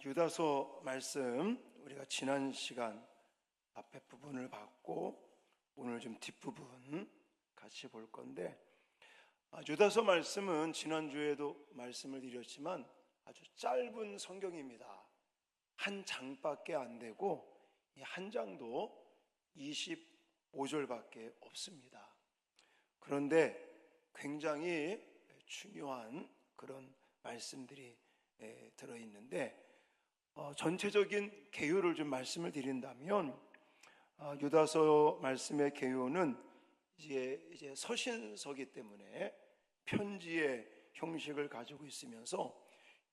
유다서 말씀 우리가 지난 시간 앞에 부분을 봤고 오늘 좀 뒷부분 같이 볼 건데, 유다서 말씀은 지난주에도 말씀을 드렸지만 아주 짧은 성경입니다. 한 장밖에 안 되고 이 한 장도 25절밖에 없습니다. 그런데 굉장히 중요한 그런 말씀들이 들어있는데, 전체적인 개요를 좀 말씀을 드린다면, 유다서 말씀의 개요는 이제 서신서기 때문에 편지의 형식을 가지고 있으면서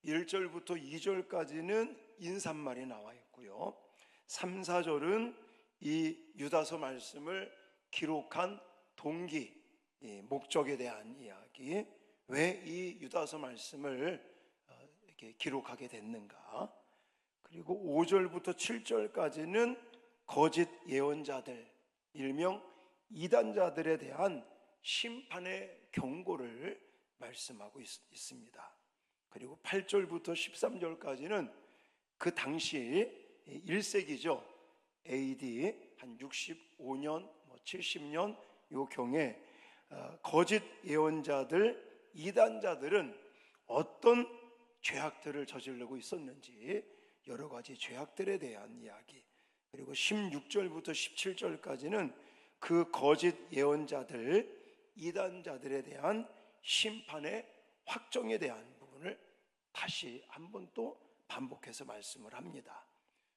1절부터 2절까지는 인사말이 나와 있고요, 3, 4절은 이 유다서 말씀을 기록한 동기, 목적에 대한 이야기, 왜 이 유다서 말씀을 이렇게 기록하게 됐는가, 그리고 5절부터 7절까지는 거짓 예언자들, 일명 이단자들에 대한 심판의 경고를 말씀하고 있습니다. 그리고 8절부터 13절까지는 그 당시 1세기죠. AD 한 65년, 70년 요 경에 거짓 예언자들, 이단자들은 어떤 죄악들을 저지르고 있었는지 여러 가지 죄악들에 대한 이야기, 그리고 16절부터 17절까지는 그 거짓 예언자들, 이단자들에 대한 심판의 확정에 대한 부분을 다시 한번 또 반복해서 말씀을 합니다.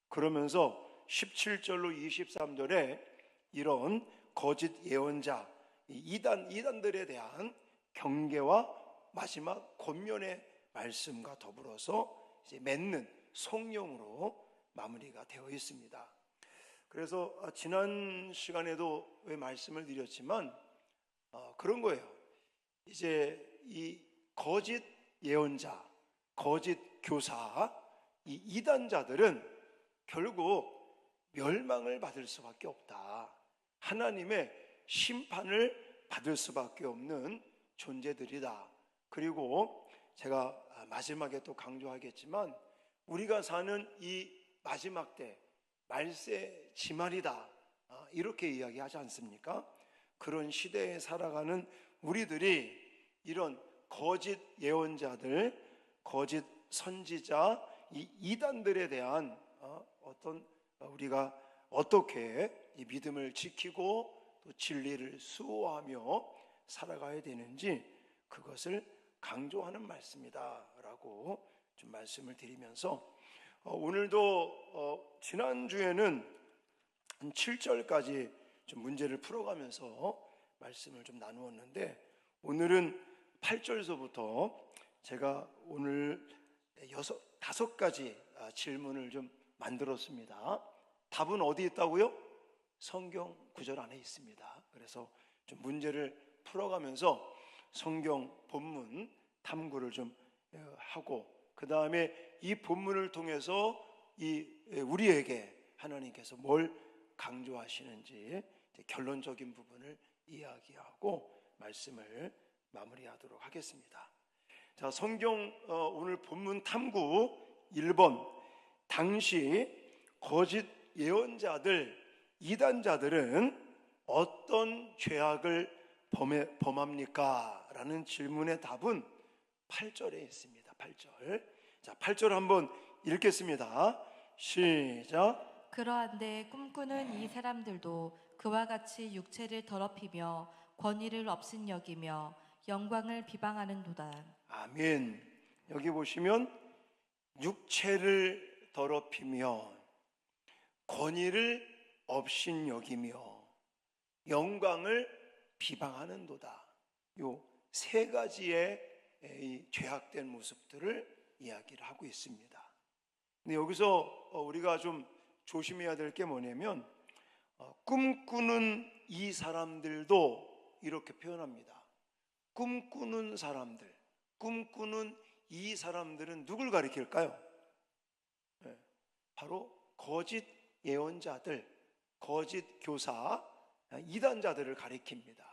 그러면서 17절로 23절에 이런 거짓 예언자, 이단들에 대한 경계와 마지막 권면의 말씀과 더불어서 이제 맺는 성령으로 마무리가 되어 있습니다. 그래서 지난 시간에도 왜 말씀을 드렸지만 그런 거예요. 이제 이 거짓 예언자, 거짓 교사, 이 이단자들은 결국 멸망을 받을 수밖에 없다. 하나님의 심판을 받을 수밖에 없는 존재들이다. 그리고 제가 마지막에 또 강조하겠지만 우리가 사는 이 마지막 때 말세 지말이다, 이렇게 이야기하지 않습니까? 그런 시대에 살아가는 우리들이 이런 거짓 예언자들, 거짓 선지자, 이 이단들에 대한 어떤 우리가 어떻게 이 믿음을 지키고 또 진리를 수호하며 살아가야 되는지 그것을 강조하는 말씀이다 라고 좀 말씀을 드리면서, 오늘도 지난주에는 한 7절까지 좀 문제를 풀어가면서 말씀을 좀 나누었는데, 오늘은 8절서부터 제가 오늘 5가지 질문을 좀 만들었습니다. 답은 어디 있다고요? 성경 구절 안에 있습니다. 그래서 좀 문제를 풀어가면서 성경 본문 탐구를 좀 하고, 그 다음에 이 본문을 통해서 우리에게 하나님께서 뭘 강조하시는지 결론적인 부분을 이야기하고 말씀을 마무리하도록 하겠습니다. 자, 성경 오늘 본문 탐구 1번, 당시 거짓 예언자들, 이단자들은 어떤 죄악을 범합니까? 라는 질문의 답은 8절에 있습니다. 8절. 자, 8절 한번 읽겠습니다. 시작. 그러한데 꿈꾸는 이 사람들도 그와 같이 육체를 더럽히며 권위를 업신여기며 영광을 비방하는도다. 아멘. 여기 보시면 육체를 더럽히며 권위를 업신여기며 영광을 비방하는도다. 요 세 가지의 이 죄악된 모습들을 이야기를 하고 있습니다. 근데 여기서 우리가 좀 조심해야 될 게 뭐냐면, 꿈꾸는 이 사람들도 이렇게 표현합니다. 꿈꾸는 사람들, 꿈꾸는 이 사람들은 누굴 가리킬까요? 바로 거짓 예언자들, 거짓 교사, 이단자들을 가리킵니다.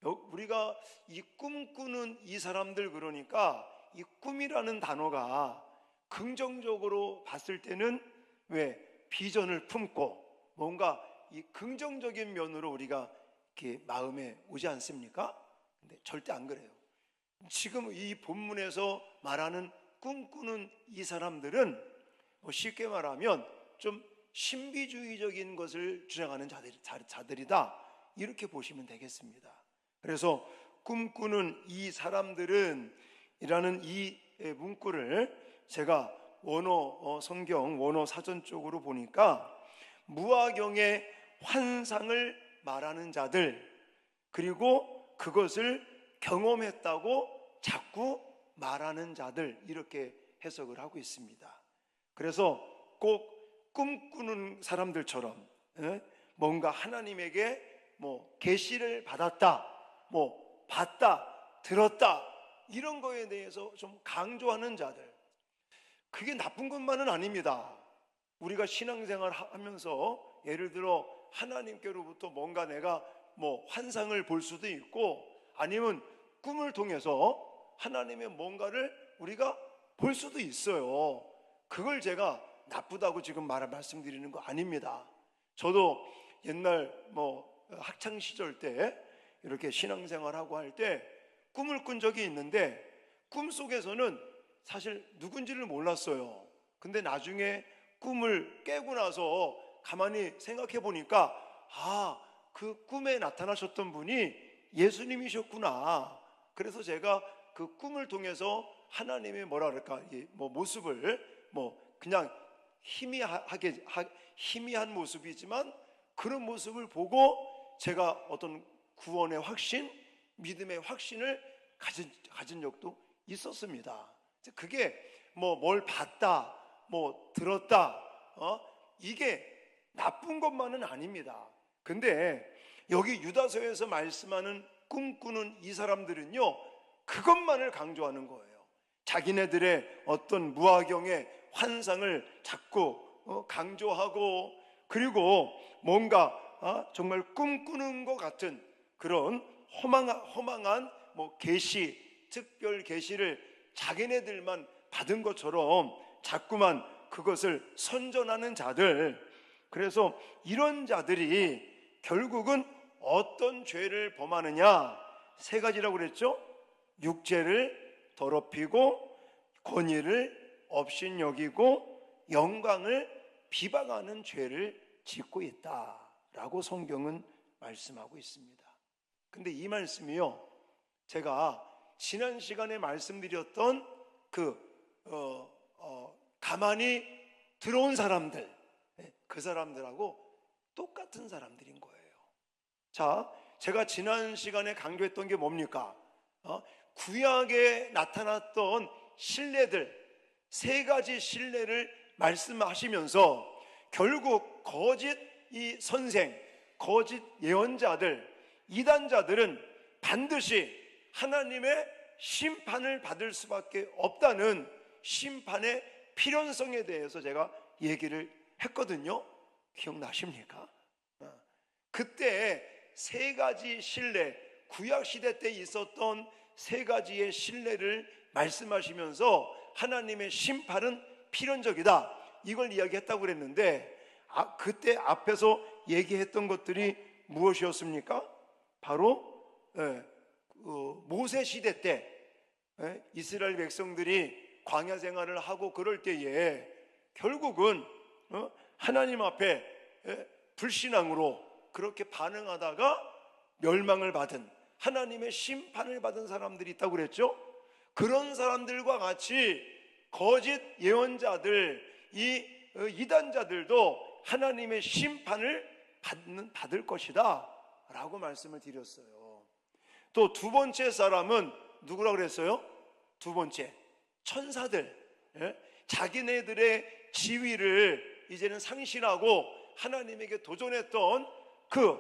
우리가 이 꿈꾸는 이 사람들, 그러니까 이 꿈이라는 단어가 긍정적으로 봤을 때는 왜 비전을 품고 뭔가 이 긍정적인 면으로 우리가 이렇게 마음에 오지 않습니까? 근데 절대 안 그래요. 지금 이 본문에서 말하는 꿈꾸는 이 사람들은 쉽게 말하면 좀 신비주의적인 것을 주장하는 자들이다, 이렇게 보시면 되겠습니다. 그래서 꿈꾸는 이 사람들은 이라는 이 문구를 제가 원어 성경 원어 사전 쪽으로 보니까 무화경의 환상을 말하는 자들, 그리고 그것을 경험했다고 자꾸 말하는 자들, 이렇게 해석을 하고 있습니다. 그래서 꼭 꿈꾸는 사람들처럼 뭔가 하나님에게 계시를 받았다, 봤다, 들었다, 이런 거에 대해서 좀 강조하는 자들, 그게 나쁜 것만은 아닙니다. 우리가 신앙생활 하면서 예를 들어 하나님께로부터 뭔가 내가 환상을 볼 수도 있고, 아니면 꿈을 통해서 하나님의 뭔가를 우리가 볼 수도 있어요. 그걸 제가 나쁘다고 지금 말씀드리는 거 아닙니다. 저도 옛날 학창 시절 때 이렇게 신앙생활하고 할 때 꿈을 꾼 적이 있는데, 꿈속에서는 사실 누군지를 몰랐어요. 근데 나중에 꿈을 깨고 나서 가만히 생각해 보니까 그 꿈에 나타나셨던 분이 예수님이셨구나. 그래서 제가 그 꿈을 통해서 하나님의 모습을 그냥 희미한 모습이지만 그런 모습을 보고 제가 어떤 구원의 확신, 믿음의 확신을 가진 적도 있었습니다. 그게 뭘 봤다, 들었다, 이게 나쁜 것만은 아닙니다. 근데 여기 유다서에서 말씀하는 꿈꾸는 이 사람들은요, 그것만을 강조하는 거예요. 자기네들의 어떤 무화경의 환상을 자꾸 강조하고, 그리고 뭔가 정말 꿈꾸는 것 같은 그런 허망한 계시, 특별 계시를 자기네들만 받은 것처럼 자꾸만 그것을 선전하는 자들. 그래서 이런 자들이 결국은 어떤 죄를 범하느냐? 3가지라고 그랬죠? 육체를 더럽히고, 권위를 업신여기고, 영광을 비방하는 죄를 짓고 있다라고 성경은 말씀하고 있습니다. 근데 이 말씀이요, 제가 지난 시간에 말씀드렸던 가만히 들어온 사람들, 그 사람들하고 똑같은 사람들인 거예요. 자, 제가 지난 시간에 강조했던 게 뭡니까? 구약에 나타났던 신뢰들, 3가지 신뢰를 말씀하시면서 결국 거짓 이 선생, 거짓 예언자들, 이단자들은 반드시 하나님의 심판을 받을 수밖에 없다는 심판의 필연성에 대해서 제가 얘기를 했거든요. 기억나십니까? 그때 3가지 신뢰, 구약시대 때 있었던 3가지의 신뢰를 말씀하시면서 하나님의 심판은 필연적이다, 이걸 이야기했다고 그랬는데, 그때 앞에서 얘기했던 것들이 무엇이었습니까? 바로 모세 시대 때 이스라엘 백성들이 광야 생활을 하고 그럴 때에 결국은 하나님 앞에 불신앙으로 그렇게 반응하다가 멸망을 받은, 하나님의 심판을 받은 사람들이 있다고 그랬죠. 그런 사람들과 같이 거짓 예언자들, 이 이단자들도 하나님의 심판을 받을 것이다 라고 말씀을 드렸어요. 또 2번째 사람은 누구라고 그랬어요? 2번째, 천사들. 자기네들의 지위를 이제는 상실하고 하나님에게 도전했던 그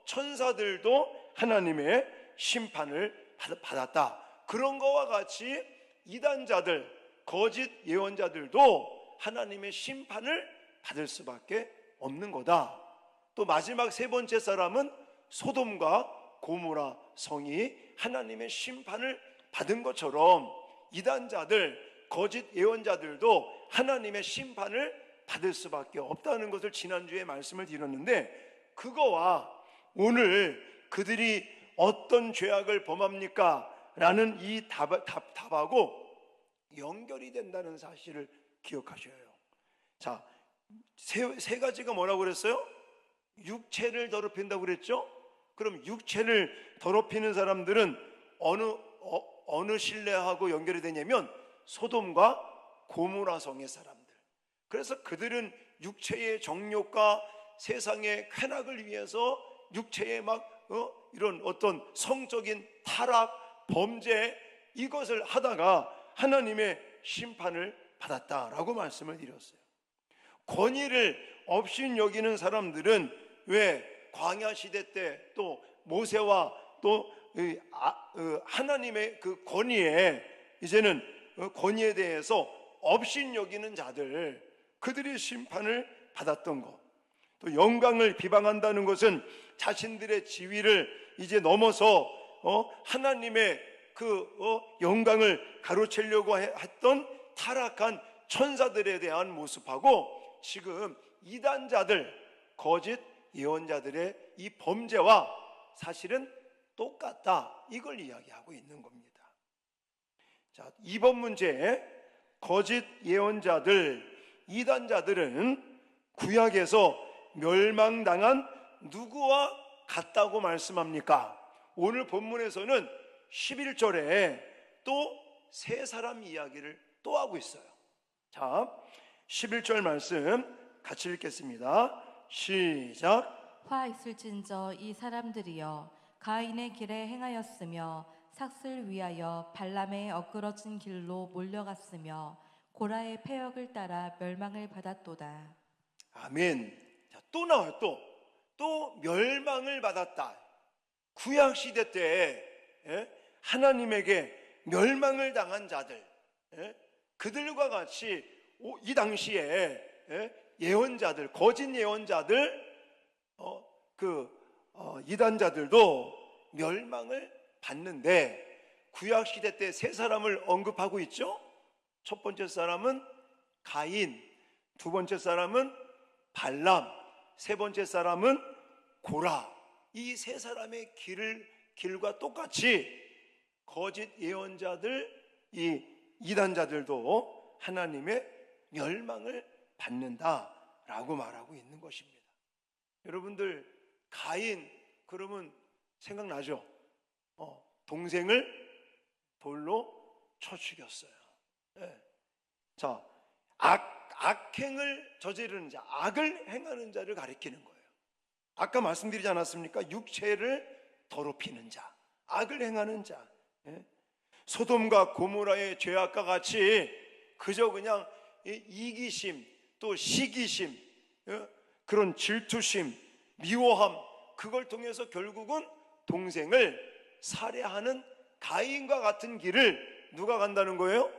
천사들도 하나님의 심판을 받았다. 그런 거와 같이 이단자들, 거짓 예언자들도 하나님의 심판을 받을 수밖에 없는 거다. 또 마지막 3번째 사람은 소돔과 고모라 성이 하나님의 심판을 받은 것처럼 이단자들, 거짓 예언자들도 하나님의 심판을 받을 수밖에 없다는 것을 지난주에 말씀을 드렸는데, 그거와 오늘 그들이 어떤 죄악을 범합니까? 라는 이 답하고 연결이 된다는 사실을 기억하셔야 해요. 자, 세 가지가 뭐라고 그랬어요? 육체를 더럽힌다고 그랬죠? 그럼 육체를 더럽히는 사람들은 어느 신뢰하고 연결이 되냐면 소돔과 고모라 성의 사람들. 그래서 그들은 육체의 정욕과 세상의 쾌락을 위해서 육체의 이런 어떤 성적인 타락, 범죄, 이것을 하다가 하나님의 심판을 받았다라고 말씀을 드렸어요. 권위를 업신여기는 사람들은 왜 광야 시대 때 또 모세와 또 하나님의 그 권위에, 이제는 권위에 대해서 업신여기는 자들, 그들이 심판을 받았던 것. 또 영광을 비방한다는 것은 자신들의 지위를 이제 넘어서 하나님의 영광을 가로채려고 했던 타락한 천사들에 대한 모습하고, 지금 이단자들, 거짓 예언자들의 이 범죄와 사실은 똑같다, 이걸 이야기하고 있는 겁니다. 자, 2번 문제, 거짓 예언자들, 이단자들은 구약에서 멸망당한 누구와 같다고 말씀합니까? 오늘 본문에서는 11절에 또 세 사람 이야기를 또 하고 있어요. 자, 11절 말씀 같이 읽겠습니다. 시작. 화 있을진저 이 사람들이여 가인의 길에 행하였으며 삭슬 위하여 발람의 엇그러진 길로 몰려갔으며 고라의 패역을 따라 멸망을 받았도다. 아멘. 자, 또 나와요. 또 멸망을 받았다. 구약 시대 때 하나님에게 멸망을 당한 자들, 그들과 같이 이 당시에 예언자들, 거짓 예언자들, 이단자들도 멸망을 받는데, 구약 시대 때 세 사람을 언급하고 있죠. 첫 번째 사람은 가인, 두 번째 사람은 발람, 세 번째 사람은 고라. 이 세 사람의 길과 똑같이 거짓 예언자들, 이 이단자들도 하나님의 멸망을 받는다라고 말하고 있는 것입니다. 여러분들, 가인 그러면 생각나죠? 동생을 돌로 쳐 죽였어요. 자, 악행을 저지르는 자, 악을 행하는 자를 가리키는 거예요. 아까 말씀드리지 않았습니까? 육체를 더럽히는 자, 악을 행하는 자. 소돔과 고모라의 죄악과 같이 그저 그냥 이기심, 또 시기심, 그런 질투심, 미워함, 그걸 통해서 결국은 동생을 살해하는 가인과 같은 길을 누가 간다는 거예요?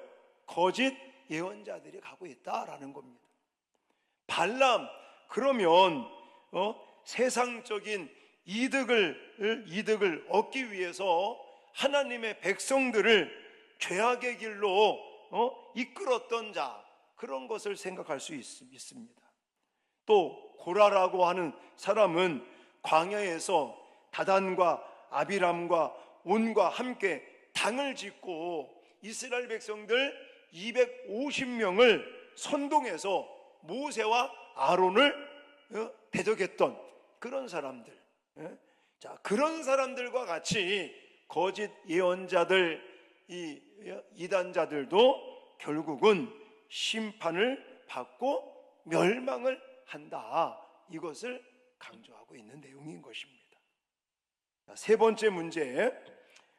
거짓 예언자들이 가고 있다라는 겁니다. 발람, 그러면 세상적인 이득을 얻기 위해서 하나님의 백성들을 죄악의 길로 이끌었던 자, 그런 것을 생각할 수 있습니다. 또 고라라고 하는 사람은 광야에서 다단과 아비람과 온과 함께 당을 짓고 이스라엘 백성들 250명을 선동해서 모세와 아론을 대적했던 그런 사람들. 자, 그런 사람들과 같이 거짓 예언자들, 이단자들도 결국은 심판을 받고 멸망을 한다, 이것을 강조하고 있는 내용인 것입니다. 자, 세 번째 문제,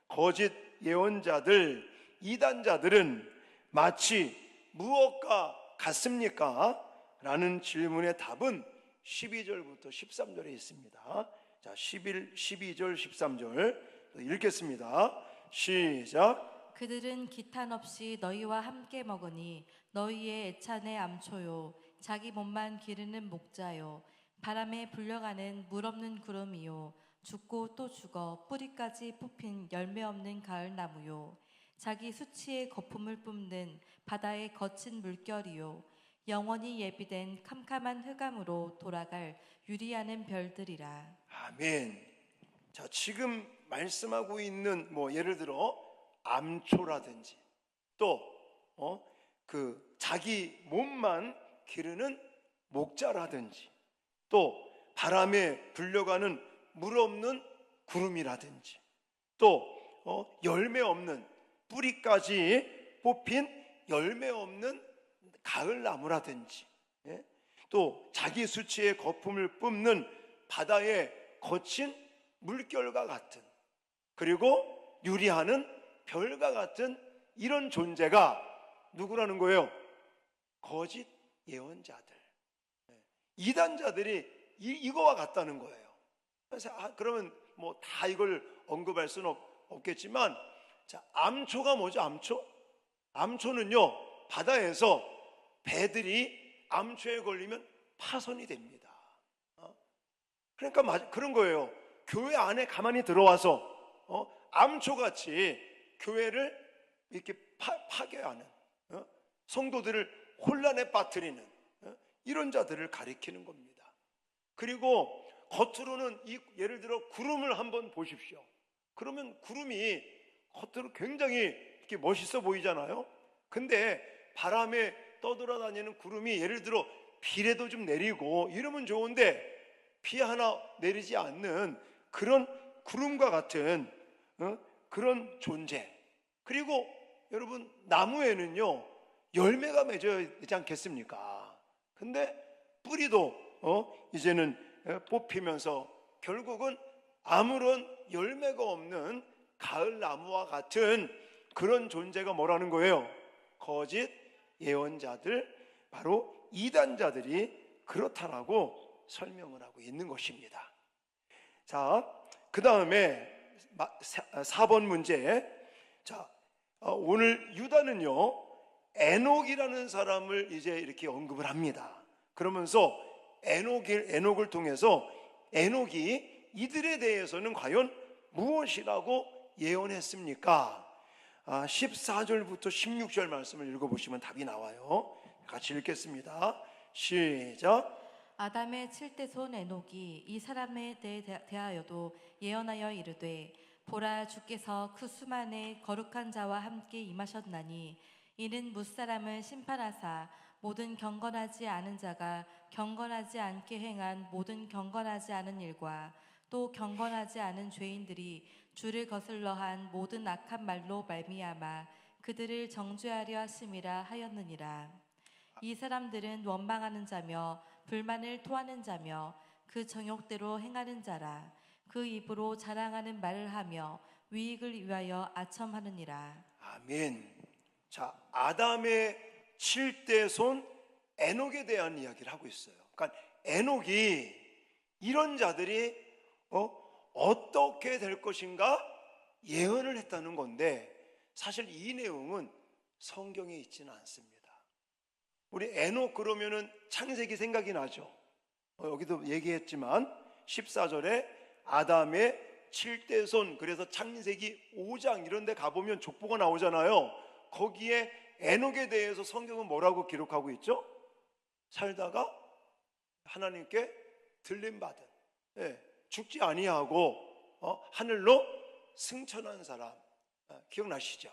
거짓 예언자들, 이단자들은 마치 무엇과 같습니까? 라는 질문의 답은 12절부터 13절에 있습니다. 자, 12절 13절 읽겠습니다. 시작. 그들은 기탄 없이 너희와 함께 먹으니 너희의 애찬의 암초요 자기 몸만 기르는 목자요 바람에 불려가는 물 없는 구름이요 죽고 또 죽어 뿌리까지 뽑힌 열매 없는 가을나무요 자기 수치의 거품을 뿜는 바다의 거친 물결이요 영원히 예비된 캄캄한 흑암으로 돌아갈 유리하는 별들이라. 아멘. 자, 지금 말씀하고 있는 뭐 예를 들어 암초라든지 또 그 자기 몸만 기르는 목자라든지 또 바람에 불려가는 물 없는 구름이라든지 또 열매 없는 뿌리까지 뽑힌 열매 없는 가을 나무라든지 예? 또 자기 수치의 거품을 뿜는 바다의 거친 물결과 같은 그리고 유리하는 별과 같은 이런 존재가 누구라는 거예요? 거짓 예언자들, 이단자들이 이거와 같다는 거예요. 그래서 그러면 뭐 다 이걸 언급할 수는 없겠지만, 자, 암초가 뭐죠? 암초는요 바다에서 배들이 암초에 걸리면 파손이 됩니다. 그러니까 그런 거예요. 교회 안에 가만히 들어와서 암초같이 교회를 이렇게 파괴하는 성도들을 혼란에 빠뜨리는 이런 자들을 가리키는 겁니다. 그리고 겉으로는 예를 들어 구름을 한번 보십시오. 그러면 구름이 겉으로 굉장히 이렇게 멋있어 보이잖아요. 근데 바람에 떠돌아다니는 구름이 예를 들어 비라도 좀 내리고 이러면 좋은데 비 하나 내리지 않는 그런 구름과 같은 그런 존재. 그리고 여러분 나무에는요 열매가 맺어야 되지 않겠습니까? 근데 뿌리도 이제는 뽑히면서 결국은 아무런 열매가 없는 가을 나무와 같은 그런 존재가 뭐라는 거예요? 거짓 예언자들, 바로 이단자들이 그렇다라고 설명을 하고 있는 것입니다. 자, 그 다음에 4번 문제. 자, 오늘 유다는요 에녹이라는 사람을 이제 이렇게 언급을 합니다. 그러면서 에녹을 통해서 에녹이 이들에 대해서는 과연 무엇이라고 예언했습니까? 14절부터 16절 말씀을 읽어보시면 답이 나와요. 같이 읽겠습니다. 시작. 아담의 7대 손 에녹이 이 사람에 대하여도 예언하여 이르되 보라 주께서 그 수만의 거룩한 자와 함께 임하셨나니 이는 뭇사람을 심판하사 모든 경건하지 않은 자가 경건하지 않게 행한 모든 경건하지 않은 일과 또 경건하지 않은 죄인들이 주를 거슬러 한 모든 악한 말로 말미암아 그들을 정죄하려 하심이라 하였느니라. 이 사람들은 원망하는 자며 불만을 토하는 자며 그 정욕대로 행하는 자라. 그 입으로 자랑하는 말을 하며 위익을 위하여 아첨하느니라. 아멘. 자, 아담의 7대 손 에녹에 대한 이야기를 하고 있어요. 그러니까 에녹이 이런 자들이 어떻게 될 것인가 예언을 했다는 건데, 사실 이 내용은 성경에 있지는 않습니다. 우리 에녹 그러면은 창세기 생각이 나죠. 여기도 얘기했지만 14절에 아담의 7대 손, 그래서 창세기 5장 이런 데 가보면 족보가 나오잖아요. 거기에 에녹에 대해서 성경은 뭐라고 기록하고 있죠? 살다가 하나님께 들림받은, 죽지 아니하고 하늘로 승천한 사람, 기억나시죠?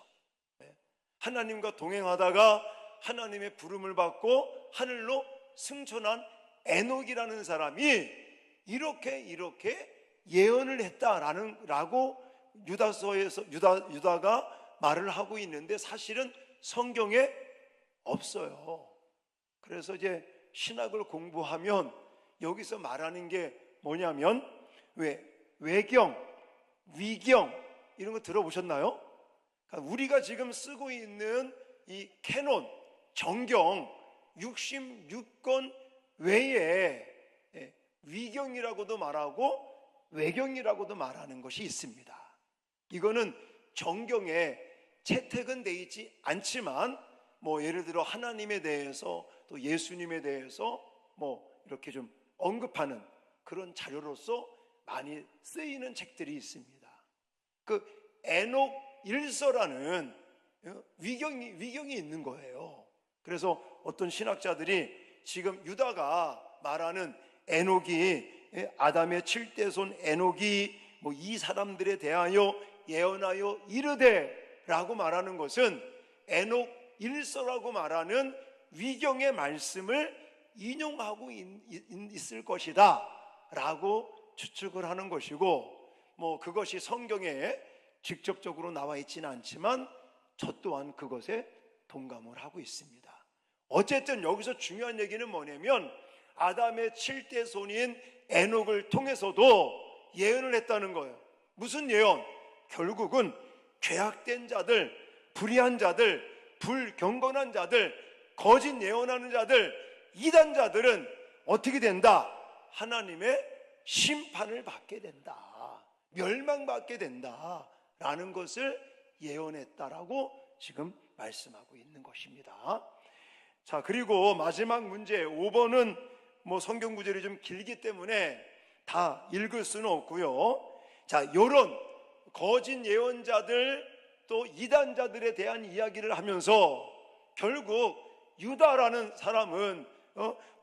하나님과 동행하다가 하나님의 부름을 받고 하늘로 승천한 에녹이라는 사람이 이렇게 예언을 했다라고 유다가 말을 하고 있는데 사실은 성경에 없어요. 그래서 이제 신학을 공부하면 여기서 말하는 게 뭐냐면 외경, 위경 이런 거 들어보셨나요? 그러니까 우리가 지금 쓰고 있는 이 캐논, 정경 66권 외에 위경이라고도 말하고 외경이라고도 말하는 것이 있습니다. 이거는 정경에 채택은 되어 있지 않지만 뭐 예를 들어 하나님에 대해서 또 예수님에 대해서 뭐 이렇게 좀 언급하는 그런 자료로서 많이 쓰이는 책들이 있습니다. 그 에녹 일서라는 위경이 있는 거예요. 그래서 어떤 신학자들이 지금 유다가 말하는 에녹이 아담의 7대 손 에녹이 뭐 이 사람들에 대하여 예언하여 이르되 라고 말하는 것은 에녹 일서라고 말하는 위경의 말씀을 인용하고 있을 것이다 라고 추측을 하는 것이고, 뭐 그것이 성경에 직접적으로 나와 있지는 않지만 저 또한 그것에 동감을 하고 있습니다. 어쨌든 여기서 중요한 얘기는 뭐냐면 아담의 7대 손인 에녹을 통해서도 예언을 했다는 거예요. 무슨 예언? 결국은 죄악된 자들, 불의한 자들, 불경건한 자들, 거짓 예언하는 자들, 이단자들은 어떻게 된다? 하나님의 심판을 받게 된다, 멸망받게 된다 라는 것을 예언했다라고 지금 말씀하고 있는 것입니다. 자, 그리고 마지막 문제 5번은 뭐 성경 구절이 좀 길기 때문에 다 읽을 수는 없고요. 자, 요런 거짓 예언자들 또 이단자들에 대한 이야기를 하면서 결국 유다라는 사람은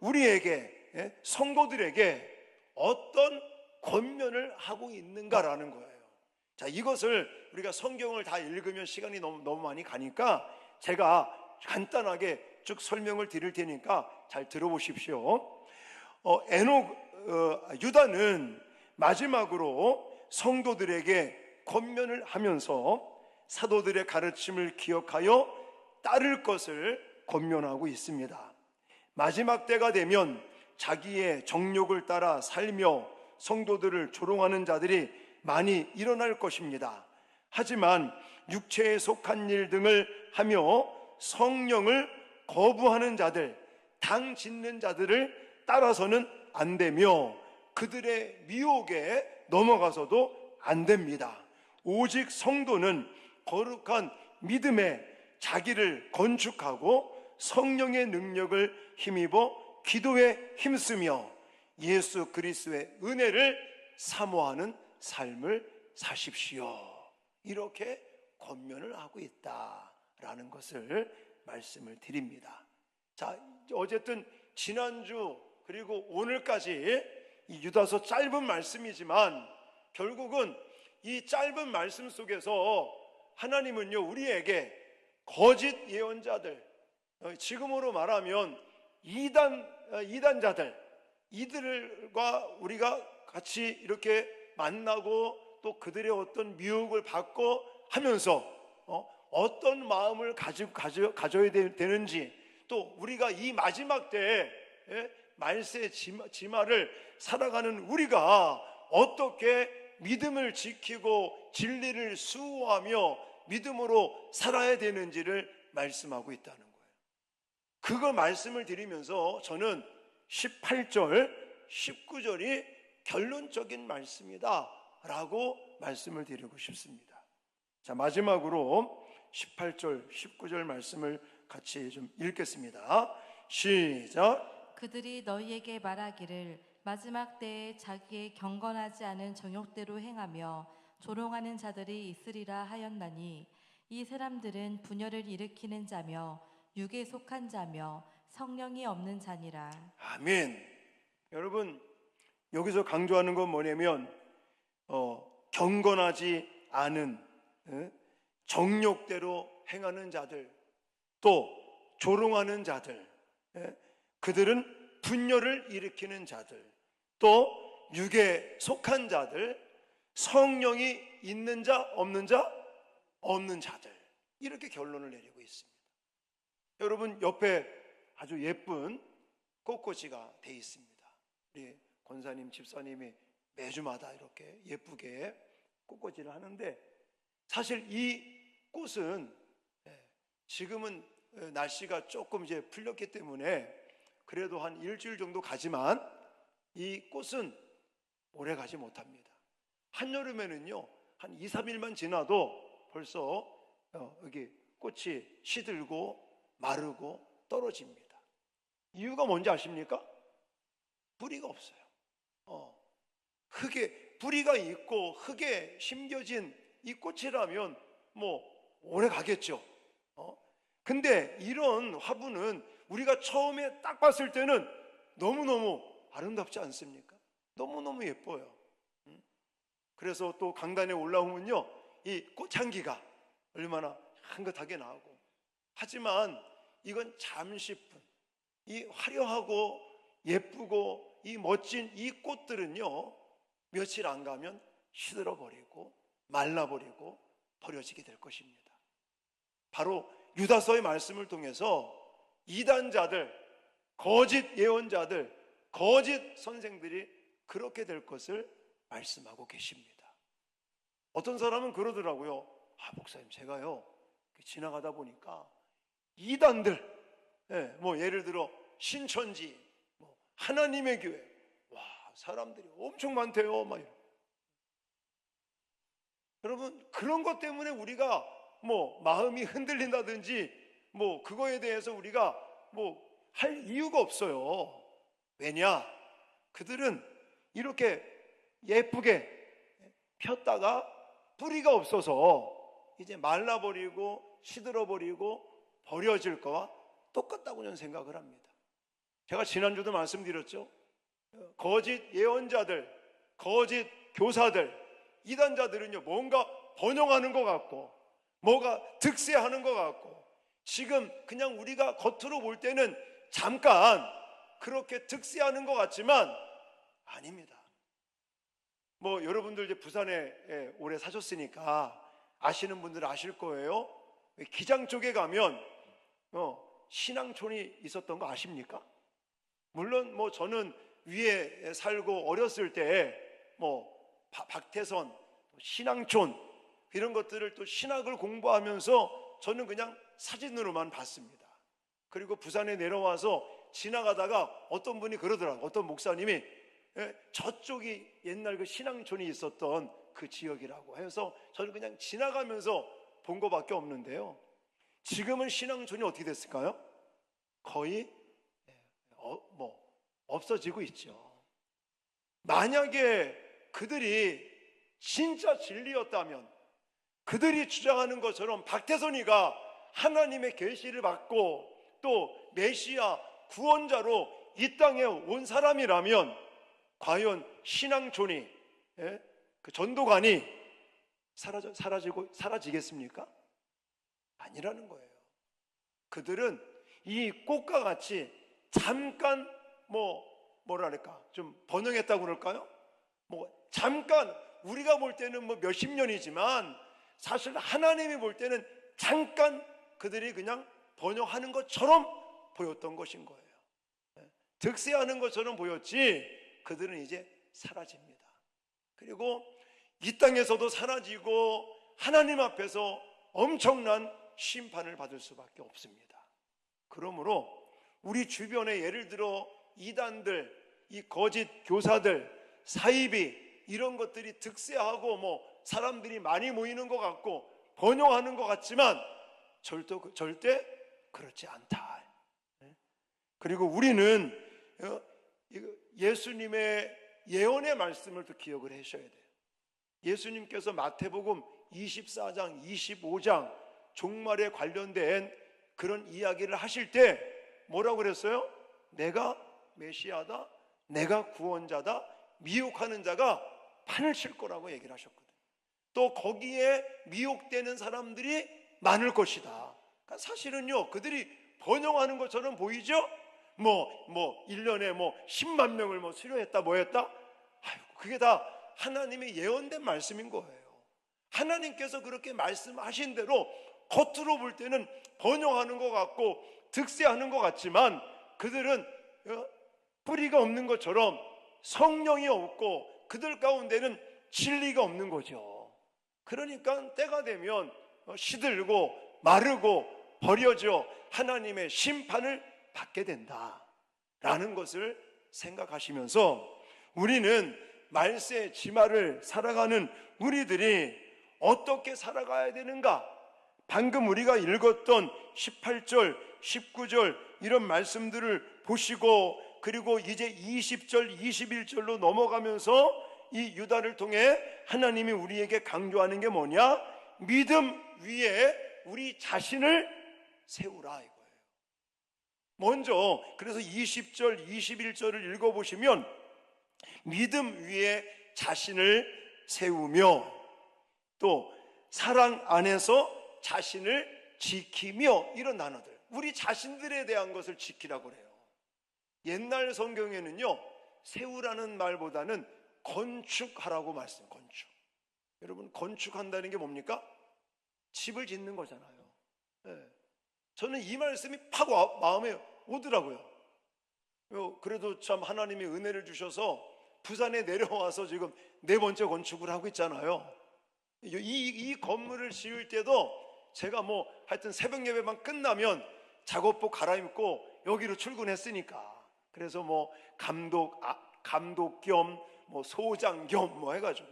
우리에게, 성도들에게 어떤 권면을 하고 있는가라는 거예요. 자, 이것을 우리가 성경을 다 읽으면 시간이 너무 많이 가니까 제가 간단하게 쭉 설명을 드릴 테니까 잘 들어보십시오. 유다는 마지막으로 성도들에게 권면을 하면서 사도들의 가르침을 기억하여 따를 것을 권면하고 있습니다. 마지막 때가 되면 자기의 정욕을 따라 살며 성도들을 조롱하는 자들이 많이 일어날 것입니다. 하지만 육체에 속한 일 등을 하며 성령을 거부하는 자들, 당 짓는 자들을 따라서는 안 되며 그들의 미혹에 넘어가서도 안 됩니다. 오직 성도는 거룩한 믿음에 자기를 건축하고 성령의 능력을 힘입어 기도에 힘쓰며 예수 그리스도의 은혜를 사모하는 삶을 사십시오. 이렇게 권면을 하고 있다라는 것을 말씀을 드립니다. 자, 어쨌든 지난주 그리고 오늘까지 이 유다서 짧은 말씀이지만 결국은 이 짧은 말씀 속에서 하나님은요 우리에게 거짓 예언자들, 지금으로 말하면 이단자들, 이들과 우리가 같이 이렇게 만나고 또 그들의 어떤 미혹을 받고 하면서 어떤 마음을 가져야 되는지, 또 우리가 이 마지막 때에 말세 지마를 살아가는 우리가 어떻게 믿음을 지키고 진리를 수호하며 믿음으로 살아야 되는지를 말씀하고 있다는 거예요. 그거 말씀을 드리면서 저는 18절, 19절이 결론적인 말씀이다 라고 말씀을 드리고 싶습니다. 자, 마지막으로 18절, 19절 말씀을 같이 좀 읽겠습니다. 시작. 그들이 너희에게 말하기를 마지막 때에 자기의 경건하지 않은 정욕대로 행하며 조롱하는 자들이 있으리라 하였나니 이 사람들은 분열을 일으키는 자며 육에 속한 자며 성령이 없는 자니라. 아멘. 여러분, 여기서 강조하는 건 뭐냐면 경건하지 않은 정욕대로 행하는 자들, 또 조롱하는 자들, 그들은 분열을 일으키는 자들, 또 육에 속한 자들, 성령이 있는 자 없는 자 없는 자들, 이렇게 결론을 내리고 있습니다. 여러분, 옆에 아주 예쁜 꽃꽂이가 돼 있습니다. 우리 권사님, 집사님이 매주마다 이렇게 예쁘게 꽃꽂이를 하는데, 사실 이 꽃은 지금은 날씨가 조금 이제 풀렸기 때문에 그래도 한 일주일 정도 가지만 이 꽃은 오래 가지 못합니다. 한여름에는요 한 2, 3일만 지나도 벌써 여기 꽃이 시들고 마르고 떨어집니다. 이유가 뭔지 아십니까? 뿌리가 없어요. 흙에 뿌리가 있고 흙에 심겨진 이 꽃이라면 뭐 오래 가겠죠. 근데 이런 화분은 우리가 처음에 딱 봤을 때는 너무너무 아름답지 않습니까? 너무너무 예뻐요. 그래서 또 강단에 올라오면요, 이 꽃향기가 얼마나 향긋하게 나오고, 하지만 이건 잠시뿐. 이 화려하고 예쁘고 이 멋진 이 꽃들은요, 며칠 안 가면 시들어버리고 말라버리고 버려지게 될 것입니다. 바로 유다서의 말씀을 통해서 이단자들, 거짓 예언자들, 거짓 선생들이 그렇게 될 것을 말씀하고 계십니다. 어떤 사람은 그러더라고요. 목사님, 제가요 지나가다 보니까 이단들, 뭐 예를 들어 신천지, 뭐 하나님의 교회, 와, 사람들이 엄청 많대요. 막 이런. 여러분, 그런 것 때문에 우리가 뭐 마음이 흔들린다든지 뭐 그거에 대해서 우리가 뭐 할 이유가 없어요. 왜냐? 그들은 이렇게 예쁘게 폈다가 뿌리가 없어서 이제 말라버리고 시들어버리고 버려질 거와 똑같다고 저는 생각을 합니다. 제가 지난주도 말씀드렸죠. 거짓 예언자들, 거짓 교사들, 이단자들은요, 뭔가 번영하는 것 같고 뭐가 득세하는 것 같고, 지금 그냥 우리가 겉으로 볼 때는 잠깐 그렇게 득세하는 것 같지만 아닙니다. 뭐 여러분들 이제 부산에 오래 사셨으니까 아시는 분들은 아실 거예요. 기장 쪽에 가면 신앙촌이 있었던 거 아십니까? 물론 뭐 저는 위에 살고 어렸을 때 뭐 박태선, 신앙촌 이런 것들을 또 신학을 공부하면서 저는 그냥 사진으로만 봤습니다. 그리고 부산에 내려와서 지나가다가 어떤 분이 그러더라고요. 어떤 목사님이 저쪽이 옛날 그 신앙촌이 있었던 그 지역이라고 해서 저는 그냥 지나가면서 본 것밖에 없는데요. 지금은 신앙촌이 어떻게 됐을까요? 거의 없어지고 있죠. 만약에 그들이 진짜 진리였다면, 그들이 주장하는 것처럼 박태선이가 하나님의 계시를 받고 또 메시아 구원자로 이 땅에 온 사람이라면 과연 신앙촌이, 그 전도관이 사라지겠습니까? 아니라는 거예요. 그들은 이 꽃과 같이 잠깐 뭐랄까 좀 번영했다고 그럴까요? 뭐 잠깐 우리가 볼 때는 뭐 몇십 년이지만 사실 하나님이 볼 때는 잠깐 그들이 그냥 번영하는 것처럼 보였던 것인 거예요. 득세하는 것처럼 보였지 그들은 이제 사라집니다. 그리고 이 땅에서도 사라지고 하나님 앞에서 엄청난 심판을 받을 수밖에 없습니다. 그러므로 우리 주변에 예를 들어 이단들, 이 거짓 교사들, 사이비 이런 것들이 득세하고 뭐 사람들이 많이 모이는 것 같고 번영하는 것 같지만 절대 그렇지 않다. 그리고 우리는 예수님의 예언의 말씀을 또 기억을 하셔야 돼요. 예수님께서 마태복음 24장, 25장 종말에 관련된 그런 이야기를 하실 때 뭐라고 그랬어요? 내가 메시아다, 내가 구원자다, 미혹하는 자가 판을 칠 거라고 얘기를 하셨거든요. 또 거기에 미혹되는 사람들이 많을 것이다. 그러니까 사실은요, 그들이 번영하는 것처럼 보이죠? 1년에 10만 명을 수료했다, 했다? 그게 다 하나님의 예언된 말씀인 거예요. 하나님께서 그렇게 말씀하신 대로 겉으로 볼 때는 번영하는 것 같고 득세하는 것 같지만 그들은 뿌리가 없는 것처럼 성령이 없고 그들 가운데는 진리가 없는 거죠. 그러니까 때가 되면 시들고 마르고 버려져 하나님의 심판을 받게 된다라는 것을 생각하시면서 우리는 말세 지말을 살아가는 우리들이 어떻게 살아가야 되는가? 방금 우리가 읽었던 18절, 19절 이런 말씀들을 보시고 그리고 이제 20절, 21절로 넘어가면서 이 유다를 통해 하나님이 우리에게 강조하는 게 뭐냐? 믿음 위에 우리 자신을 세우라 이거예요. 먼저 그래서 20절 21절을 읽어보시면 믿음 위에 자신을 세우며 또 사랑 안에서 자신을 지키며, 이런 단어들, 우리 자신들에 대한 것을 지키라고 그래요. 옛날 성경에는요 세우라는 말보다는 건축하라고 말씀. 건축. 여러분, 건축한다는 게 뭡니까? 집을 짓는 거잖아요. 네. 저는 이 말씀이 팍 마음에 오더라고요. 그래도 참 하나님이 은혜를 주셔서 부산에 내려와서 지금 4번째 건축을 하고 있잖아요. 이 건물을 지을 때도 제가 뭐 하여튼 새벽 예배만 끝나면 작업복 갈아입고 여기로 출근했으니까, 그래서 뭐 감독 겸 뭐 소장 겸 뭐 해가지고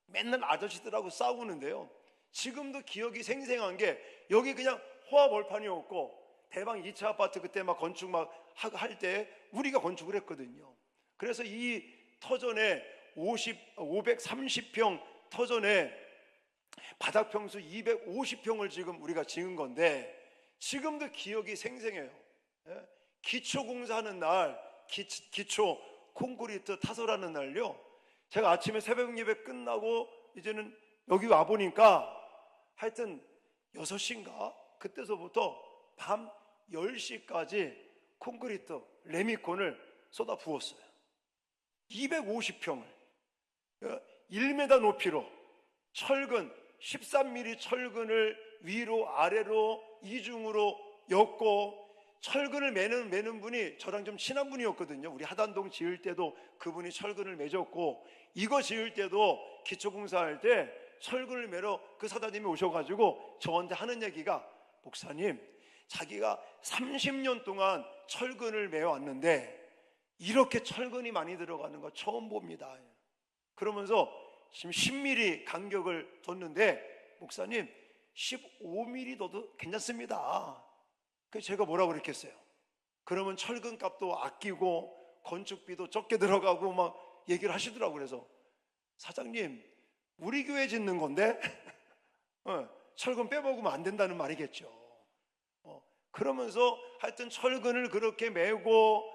맨날 아저씨들하고 싸우는데요, 지금도 기억이 생생한 게 여기 그냥 호화벌판이었고 대방 2차 아파트 그때 막 건축 막 할 때 우리가 건축을 했거든요. 그래서 이 터전에 530평 터전에 바닥 평수 250평을 지금 우리가 지은 건데 지금도 기억이 생생해요. 기초 공사하는 날, 기초 콘크리트 타설하는 날요, 제가 아침에 새벽 예배 끝나고 이제는 여기 와 보니까 하여튼 6시인가 그때서부터 밤 10시까지 콘크리트 레미콘을 쏟아 부었어요. 250평을 1m 높이로 철근 13mm 철근을 위로 아래로 이중으로 엮고, 철근을 매는 분이 저랑 좀 친한 분이었거든요. 우리 하단동 지을 때도 그분이 철근을 매줬고, 이거 지을 때도 기초공사할 때 철근을 매러 그 사장님이 오셔가지고 저한테 하는 얘기가, 목사님, 자기가 30년 동안 철근을 매어왔는데 이렇게 철근이 많이 들어가는 거 처음 봅니다. 그러면서 지금 10mm 간격을 뒀는데 목사님 15mm 둬도 괜찮습니다. 그래서 제가 뭐라고 그랬겠어요? 그러면 철근 값도 아끼고 건축비도 적게 들어가고 막 얘기를 하시더라고요. 그래서 사장님, 우리 교회 짓는 건데 철근 빼먹으면 안 된다는 말이겠죠. 그러면서 하여튼 철근을 그렇게 메고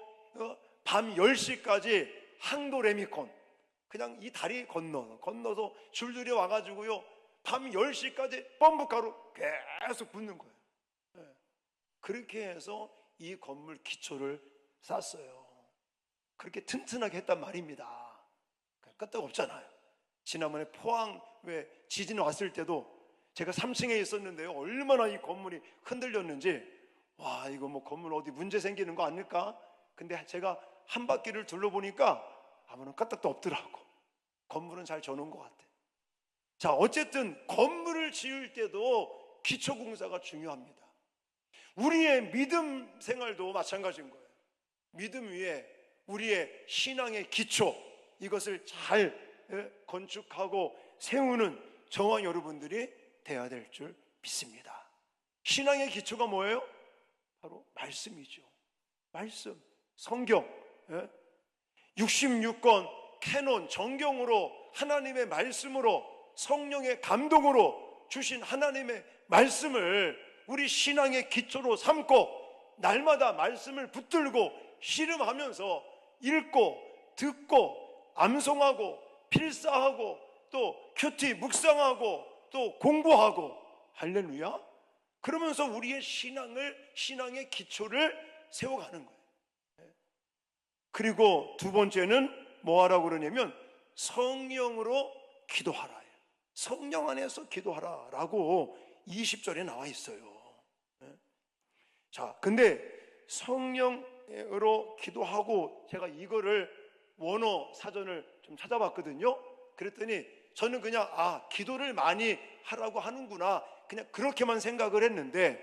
밤 10시까지 항도 레미콘, 그냥 이 다리 건너서 줄줄이 와가지고요 밤 10시까지 펌프가루 계속 붓는 거예요. 그렇게 해서 이 건물 기초를 쌌어요. 그렇게 튼튼하게 했단 말입니다. 끄떡없잖아요. 지난번에 포항 왜 지진 왔을 때도 제가 3층에 있었는데요, 얼마나 이 건물이 흔들렸는지, 와, 이거 뭐 건물 어디 문제 생기는 거 아닐까? 근데 제가 한 바퀴를 둘러보니까 아무런 까딱도 없더라고. 건물은 잘 져놓은 것 같아. 자, 어쨌든 건물을 지을 때도 기초공사가 중요합니다. 우리의 믿음 생활도 마찬가지인 거예요. 믿음 위에 우리의 신앙의 기초, 이것을 잘 건축하고 세우는 저와 여러분들이 돼야 될 줄 믿습니다. 신앙의 기초가 뭐예요? 바로 말씀이죠. 말씀, 성경, 66권 캐논 정경으로, 하나님의 말씀으로, 성령의 감동으로 주신 하나님의 말씀을 우리 신앙의 기초로 삼고 날마다 말씀을 붙들고 씨름하면서 읽고 듣고 암송하고 필사하고 또 큐티 묵상하고 또 공부하고, 할렐루야. 그러면서 우리의 신앙의 기초를 세워가는 거예요. 그리고 두 번째는 뭐 하라고 그러냐면 성령으로 기도하라. 성령 안에서 기도하라 라고 20절에 나와 있어요. 자, 근데 성령으로 기도하고, 제가 이거를 원어 사전을 좀 찾아봤거든요. 그랬더니 저는 그냥 기도를 많이 하라고 하는구나, 그냥 그렇게만 생각을 했는데,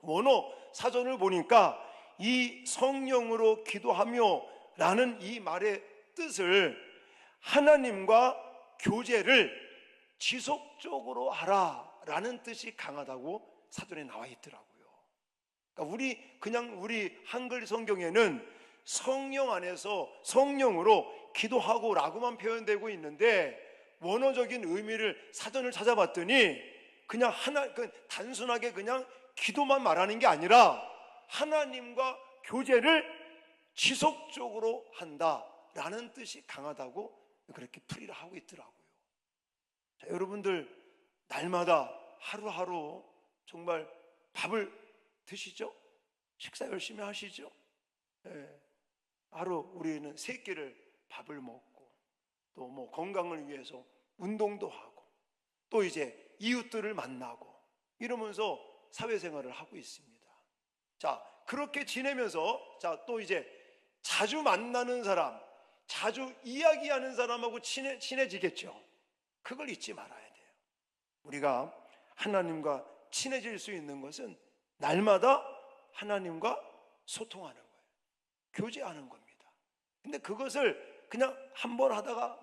원어 사전을 보니까 이 성령으로 기도하며 라는 이 말의 뜻을 하나님과 교제를 지속적으로 하라 라는 뜻이 강하다고 사전에 나와 있더라고요. 그러니까 우리 한글 성경에는 성령 안에서 성령으로 기도하고 라고만 표현되고 있는데, 원어적인 의미를 사전을 찾아봤더니 그냥 단순하게 그냥 기도만 말하는 게 아니라 하나님과 교제를 지속적으로 한다라는 뜻이 강하다고 그렇게 풀이를 하고 있더라고요. 자, 여러분들 날마다 하루하루 정말 밥을 드시죠? 식사 열심히 하시죠? 예. 하루 우리는 세 끼를 밥을 먹고 또 뭐 건강을 위해서 운동도 하고 또 이제 이웃들을 만나고 이러면서 사회생활을 하고 있습니다. 자, 그렇게 지내면서 자, 또 이제 자주 만나는 사람, 자주 이야기하는 사람하고 친해지겠죠. 그걸 잊지 말아야 돼요. 우리가 하나님과 친해질 수 있는 것은 날마다 하나님과 소통하는 거예요. 교제하는 겁니다. 근데 그것을 그냥 한 번 하다가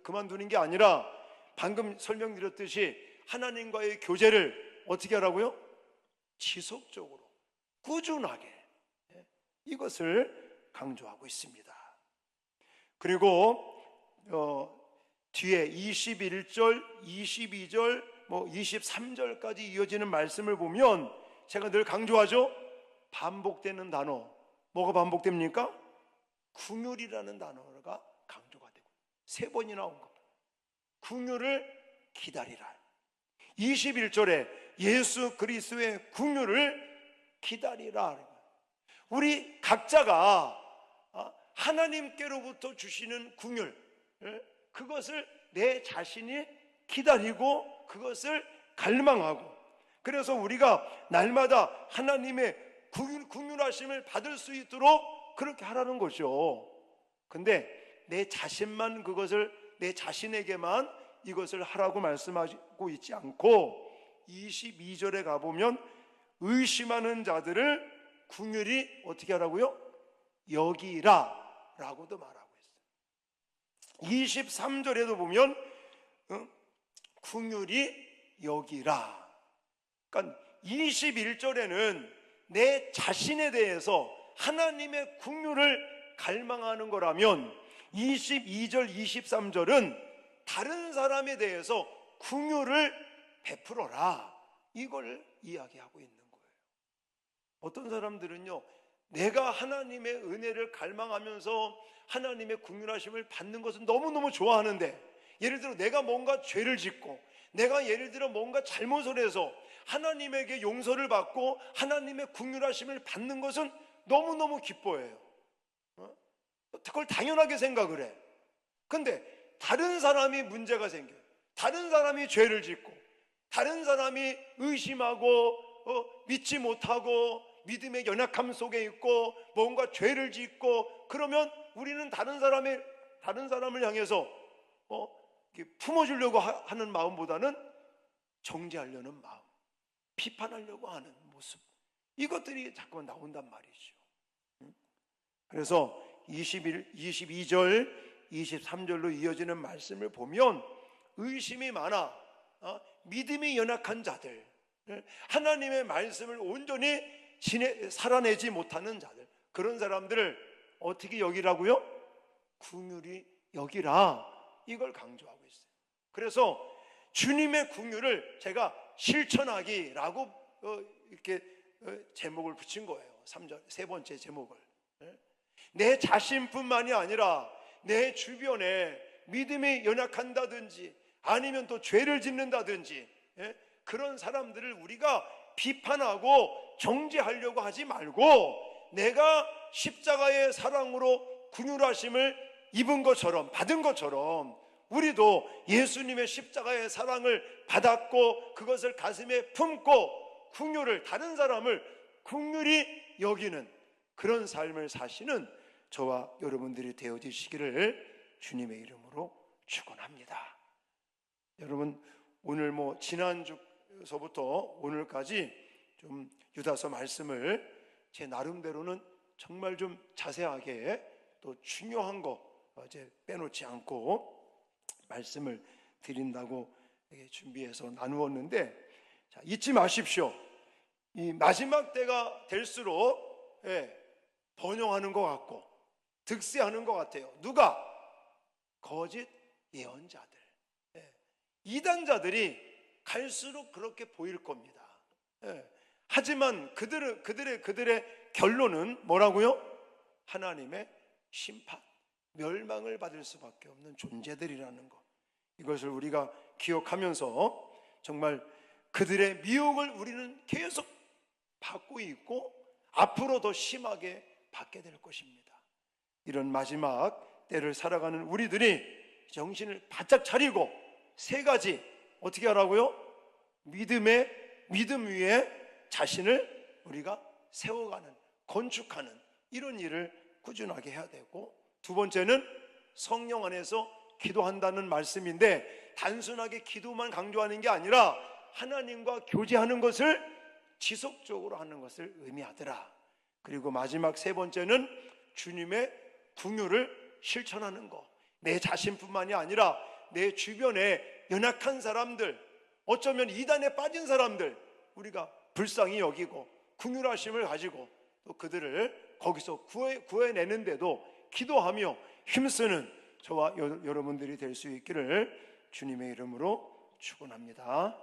그만두는 게 아니라 방금 설명드렸듯이 하나님과의 교제를 어떻게 하라고요? 지속적으로 꾸준하게, 이것을 강조하고 있습니다. 그리고 뒤에 21절, 22절, 23절까지 이어지는 말씀을 보면 제가 늘 강조하죠. 반복되는 단어, 뭐가 반복됩니까? 긍휼이라는 단어가 강조가 되고 세 번이나 온 겁니다. 긍휼을 기다리라. 21절에 예수 그리스도의 긍휼을 기다리라. 우리 각자가 하나님께로부터 주시는 긍휼, 그것을 내 자신이 기다리고 그것을 갈망하고, 그래서 우리가 날마다 하나님의 긍휼하심을 받을 수 있도록 그렇게 하라는 거죠. 근데 내 자신만 그것을, 내 자신에게만 이것을 하라고 말씀하고 있지 않고 22절에 가보면 의심하는 자들을 긍휼히 어떻게 하라고요? 여기라 라고도 말하고 있어요. 23절에도 보면 긍휼히 여기라. 그러니까 21절에는 내 자신에 대해서 하나님의 긍휼을 갈망하는 거라면 22절, 23절은 다른 사람에 대해서 긍휼을 베풀어라, 이걸 이야기하고 있는 거예요. 어떤 사람들은요, 내가 하나님의 은혜를 갈망하면서 하나님의 긍휼하심을 받는 것은 너무너무 좋아하는데, 예를 들어 내가 뭔가 죄를 짓고 내가 예를 들어 뭔가 잘못을 해서 하나님에게 용서를 받고 하나님의 긍휼하심을 받는 것은 너무너무 기뻐해요. 그걸 당연하게 생각을 해. 근데 다른 사람이 문제가 생겨요. 다른 사람이 죄를 짓고 다른 사람이 의심하고 믿지 못하고 믿음의 연약함 속에 있고 뭔가 죄를 짓고, 그러면 우리는 다른 사람을 향해서 품어주려고 하는 마음보다는 정죄하려는 마음, 비판하려고 하는 모습, 이것들이 자꾸 나온단 말이죠. 그래서 22절, 23절로 이어지는 말씀을 보면 의심이 많아 믿음이 연약한 자들, 하나님의 말씀을 온전히 살아내지 못하는 자들, 그런 사람들을 어떻게 여기라고요? 긍휼히 여기라, 이걸 강조하고 있어요. 그래서 주님의 긍휼을 제가 실천하기라고 이렇게 제목을 붙인 거예요. 3절 세 번째 제목을. 내 자신뿐만이 아니라 내 주변에 믿음이 연약한다든지 아니면 또 죄를 짓는다든지 그런 사람들을 우리가 비판하고 정죄하려고 하지 말고, 내가 십자가의 사랑으로 긍휼하심을 입은 것처럼, 받은 것처럼 우리도 예수님의 십자가의 사랑을 받았고 그것을 가슴에 품고 긍휼을, 다른 사람을 긍휼히 여기는 그런 삶을 사시는 저와 여러분들이 되어지시기를 주님의 이름으로 축원합니다. 여러분, 오늘 지난주서부터 오늘까지 좀 유다서 말씀을 제 나름대로는 정말 좀 자세하게 또 중요한 거 이제 빼놓지 않고 말씀을 드린다고 준비해서 나누었는데, 자, 잊지 마십시오. 이 마지막 때가 될수록 번영하는 것 같고 득세하는 것 같아요. 누가? 거짓 예언자들, 이단자들이 갈수록 그렇게 보일 겁니다. 하지만 그들의 결론은 뭐라고요? 하나님의 심판, 멸망을 받을 수밖에 없는 존재들이라는 것. 이것을 우리가 기억하면서 정말 그들의 미혹을 우리는 계속 받고 있고 앞으로 더 심하게 받게 될 것입니다. 이런 마지막 때를 살아가는 우리들이 정신을 바짝 차리고 세 가지 어떻게 하라고요? 믿음 위에 자신을 우리가 세워가는, 건축하는 이런 일을 꾸준하게 해야 되고, 두 번째는 성령 안에서 기도한다는 말씀인데 단순하게 기도만 강조하는 게 아니라 하나님과 교제하는 것을 지속적으로 하는 것을 의미하더라. 그리고 마지막 세 번째는 주님의 긍휼을 실천하는 것. 내 자신뿐만이 아니라 내 주변에 연약한 사람들, 어쩌면 이단에 빠진 사람들 우리가 불쌍히 여기고 긍휼하심을 가지고 또 그들을 거기서 구해내는데도 기도하며 힘쓰는 저와 여러분들이 될 수 있기를 주님의 이름으로 축원합니다.